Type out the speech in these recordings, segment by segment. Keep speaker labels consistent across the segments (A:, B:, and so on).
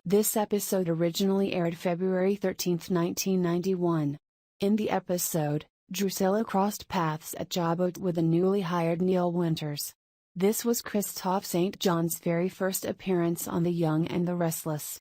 A: This episode originally aired February 13, 1991. In the episode, Drusilla crossed paths at Jobot with the newly hired Neil Winters. This was Christoph St. John's very first appearance on The Young and the Restless.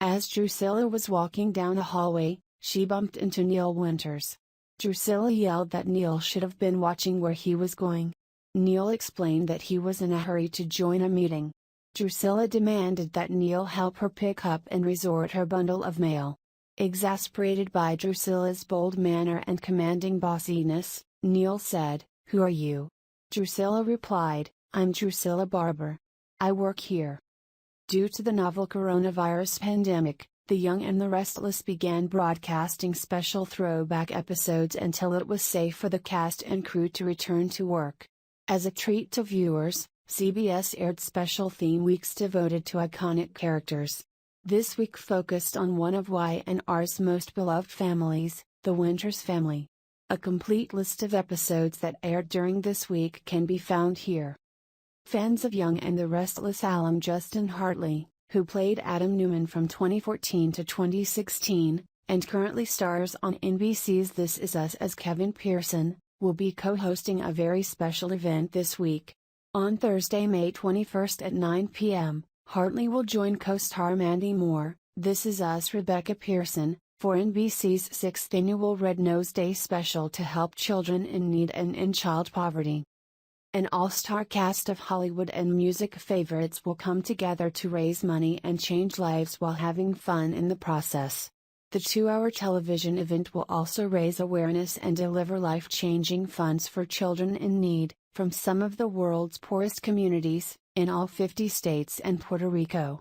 A: As Drusilla was walking down a hallway, she bumped into Neil Winters. Drusilla yelled that Neil should have been watching where he was going. Neil explained that he was in a hurry to join a meeting. Drusilla demanded that Neil help her pick up and resort her bundle of mail. Exasperated by Drusilla's bold manner and commanding bossiness, Neil said, "Who are you?" Drusilla replied, "I'm Drusilla Barber. I work here." Due to the novel coronavirus pandemic, The Young and the Restless began broadcasting special throwback episodes until it was safe for the cast and crew to return to work. As a treat to viewers, CBS aired special theme weeks devoted to iconic characters. This week focused on one of Y&R's most beloved families, the Winters family. A complete list of episodes that aired during this week can be found here. Fans of Young and the Restless alum Justin Hartley, who played Adam Newman from 2014 to 2016, and currently stars on NBC's This Is Us as Kevin Pearson, will be co-hosting a very special event this week. On Thursday, May 21 at 9 p.m., Hartley will join co-star Mandy Moore, This Is Us Rebecca Pearson, for NBC's 6th annual Red Nose Day special to help children in need and in child poverty. An all-star cast of Hollywood and music favorites will come together to raise money and change lives while having fun in the process. The 2-hour television event will also raise awareness and deliver life-changing funds for children in need, from some of the world's poorest communities, in all 50 states and Puerto Rico.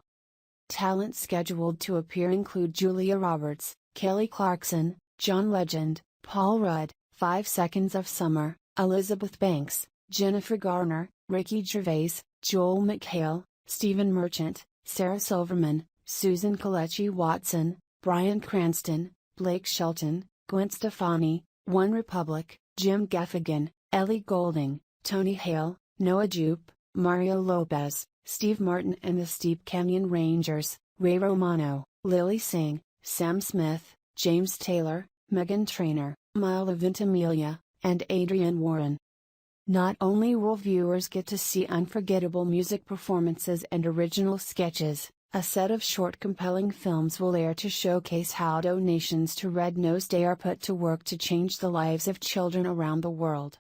A: Talent scheduled to appear include Julia Roberts, Kelly Clarkson, John Legend, Paul Rudd, 5 Seconds of Summer, Elizabeth Banks, Jennifer Garner, Ricky Gervais, Joel McHale, Stephen Merchant, Sarah Silverman, Susan Kelechi Watson, Bryan Cranston, Blake Shelton, Gwen Stefani, One Republic, Jim Gaffigan, Ellie Goulding, Tony Hale, Noah Jupe, Mario Lopez, Steve Martin and the Steep Canyon Rangers, Ray Romano, Lily Singh, Sam Smith, James Taylor, Meghan Trainor, Milo Ventimiglia, and Adrienne Warren. Not only will viewers get to see unforgettable music performances and original sketches, a set of short compelling films will air to showcase how donations to Red Nose Day are put to work to change the lives of children around the world.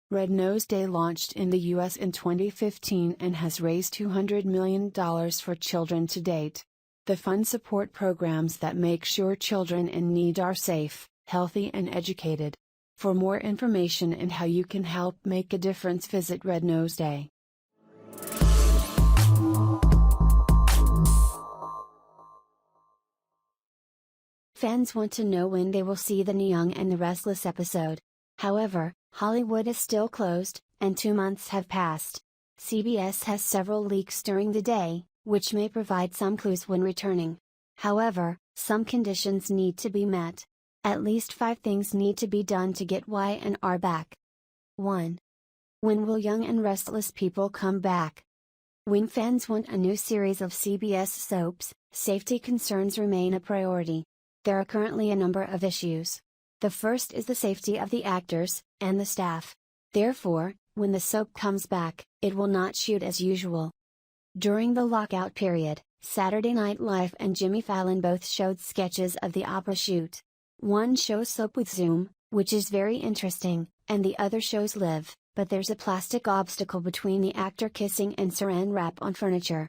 A: Red Nose Day launched in the U.S. in 2015 and has raised $200 million for children to date. The fund support programs that make sure children in need are safe, healthy and educated. For more information and how you can help make a difference, visit Red Nose Day. Fans want to know when they will see the Young and the Restless episode. However, Hollywood is still closed, and 2 months have passed. CBS has several leaks during the day, which may provide some clues when returning. However, some conditions need to be met. At least 5 things need to be done to get Y&R back. 1. When will Young and Restless people come back? When fans want a new series of CBS soaps, safety concerns remain a priority. There are currently a number of issues. The first is the safety of the actors and the staff. Therefore, when the soap comes back, it will not shoot as usual. During the lockout period, Saturday Night Live and Jimmy Fallon both showed sketches of the opera shoot. One shows soap with Zoom, which is very interesting, and the other shows live, but there's a plastic obstacle between the actor kissing and saran wrap on furniture.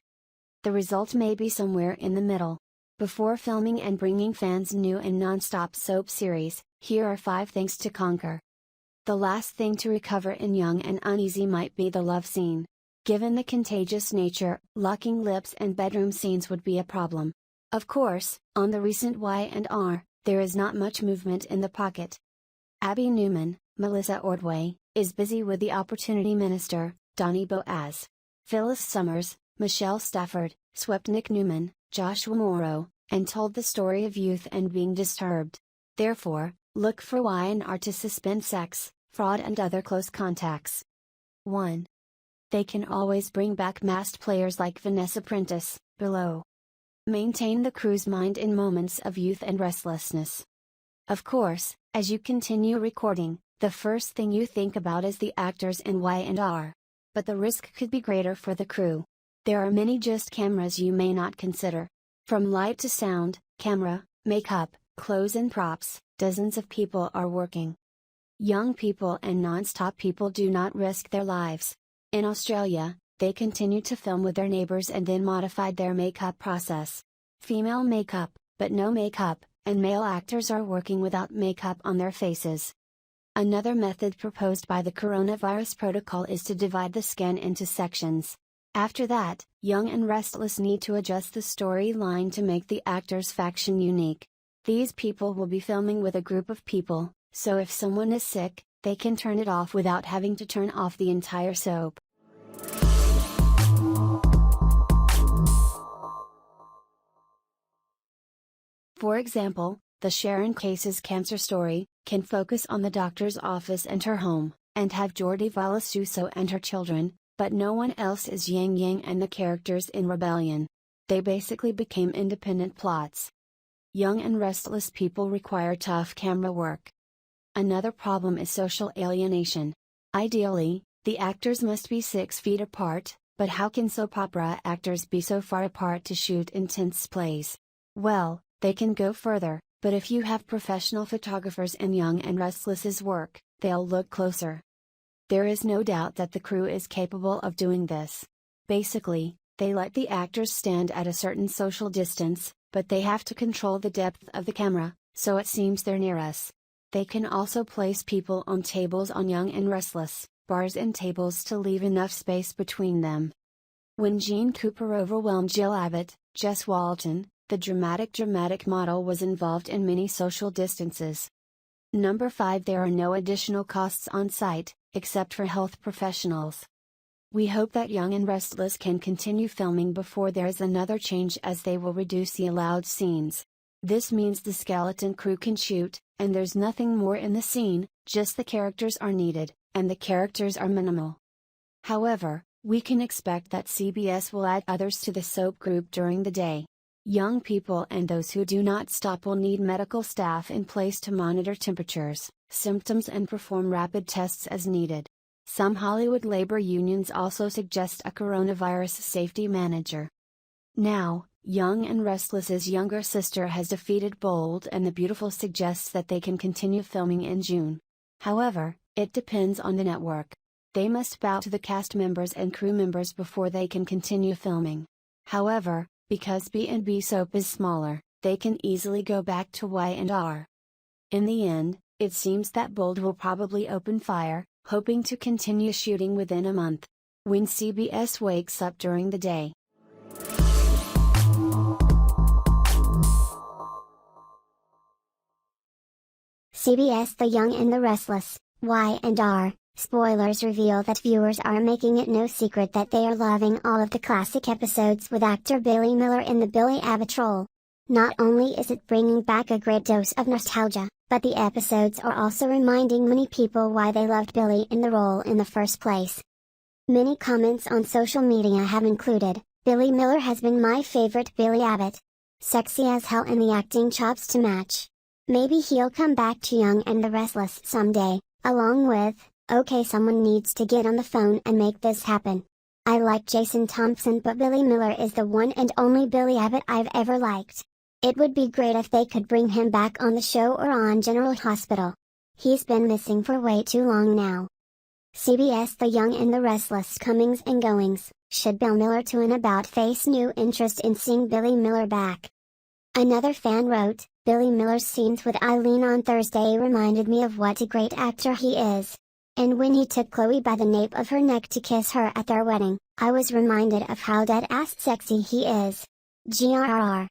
A: The result may be somewhere in the middle. Before filming and bringing fans new and non-stop soap series, here are 5 things to conquer. The last thing to recover in Young and Uneasy might be the love scene. Given the contagious nature, locking lips and bedroom scenes would be a problem. Of course, on the recent Y&R, there is not much movement in the pocket. Abby Newman, Melissa Ordway, is busy with the Opportunity Minister, Donnie Boaz. Phyllis Summers, Michelle Stafford, swept Nick Newman, Joshua Morrow, and told the story of youth and being disturbed. Therefore, look for Y&R to suspend sex, fraud and other close contacts. 1. They can always bring back masked players like Vanessa Prentiss, below. Maintain the crew's mind in moments of youth and restlessness. Of course, as you continue recording, the first thing you think about is the actors in Y&R. But the risk could be greater for the crew. There are many just cameras you may not consider. From light to sound, camera, makeup, clothes and props, dozens of people are working. Young people and non-stop people do not risk their lives. In Australia, they continued to film with their neighbors and then modified their makeup process. Female makeup, but no makeup, and male actors are working without makeup on their faces. Another method proposed by the coronavirus protocol is to divide the skin into sections. After that, Young and Restless need to adjust the storyline to make the actors' faction unique. These people will be filming with a group of people, so if someone is sick, they can turn it off without having to turn off the entire soap. For example, the Sharon Case's cancer story can focus on the doctor's office and her home, and have Jordi Valasuso and her children, but no one else is Yang and the characters in Rebellion. They basically became independent plots. Young and restless people require tough camera work. Another problem is social alienation. Ideally, the actors must be 6 feet apart, but how can soap opera actors be so far apart to shoot intense plays? Well, they can go further, but if you have professional photographers in Young and Restless's work, they'll look closer. There is no doubt that the crew is capable of doing this. Basically, they let the actors stand at a certain social distance, but they have to control the depth of the camera, so it seems they're near us. They can also place people on tables on Young and Restless, bars and tables to leave enough space between them. When Gene Cooper overwhelmed Jill Abbott, Jess Walton, the dramatic model was involved in many social distances. Number 5. There are no additional costs on site, except for health professionals. We hope that Young and Restless can continue filming before there is another change, as they will reduce the allowed scenes. This means the skeleton crew can shoot, and there's nothing more in the scene, just the characters are needed, and the characters are minimal. However, we can expect that CBS will add others to the soap group during the day. Young people and those who do not stop will need medical staff in place to monitor temperatures, symptoms and perform rapid tests as needed. Some Hollywood labor unions also suggest a coronavirus safety manager. Now, Young and Restless's younger sister has defeated Bold and the Beautiful suggests that they can continue filming in June. However, it depends on the network. They must bow to the cast members and crew members before they can continue filming. However, because B&B soap is smaller, they can easily go back to Y&R. In the end, it seems that Bold will probably open fire, hoping to continue shooting within a month. When CBS wakes up during the day.
B: CBS The Young and the Restless, Y&R. Spoilers reveal that viewers are making it no secret that they are loving all of the classic episodes with actor Billy Miller in the Billy Abbott role. Not only is it bringing back a great dose of nostalgia, but the episodes are also reminding many people why they loved Billy in the role in the first place. Many comments on social media have included, "Billy Miller has been my favorite Billy Abbott. Sexy as hell and the acting chops to match. Maybe he'll come back to Young and the Restless someday," along with, "Okay, someone needs to get on the phone and make this happen. I like Jason Thompson, but Billy Miller is the one and only Billy Abbott I've ever liked. It would be great if they could bring him back on the show or on General Hospital. He's been missing for way too long now." CBS The Young and the Restless comings and goings. Should Bill Miller to an about face new interest in seeing Billy Miller back? Another fan wrote, "Billy Miller's scenes with Eileen on Thursday reminded me of what a great actor he is. And when he took Chloe by the nape of her neck to kiss her at their wedding, I was reminded of how dead-ass sexy he is. GRR."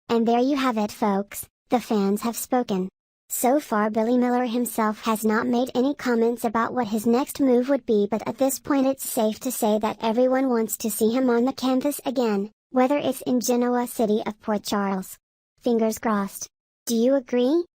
B: And there you have it, folks, the fans have spoken. So far Billy Miller himself has not made any comments about what his next move would be, but at this point it's safe to say that everyone wants to see him on the canvas again, whether it's in Genoa City of Port Charles. Fingers crossed. Do you agree?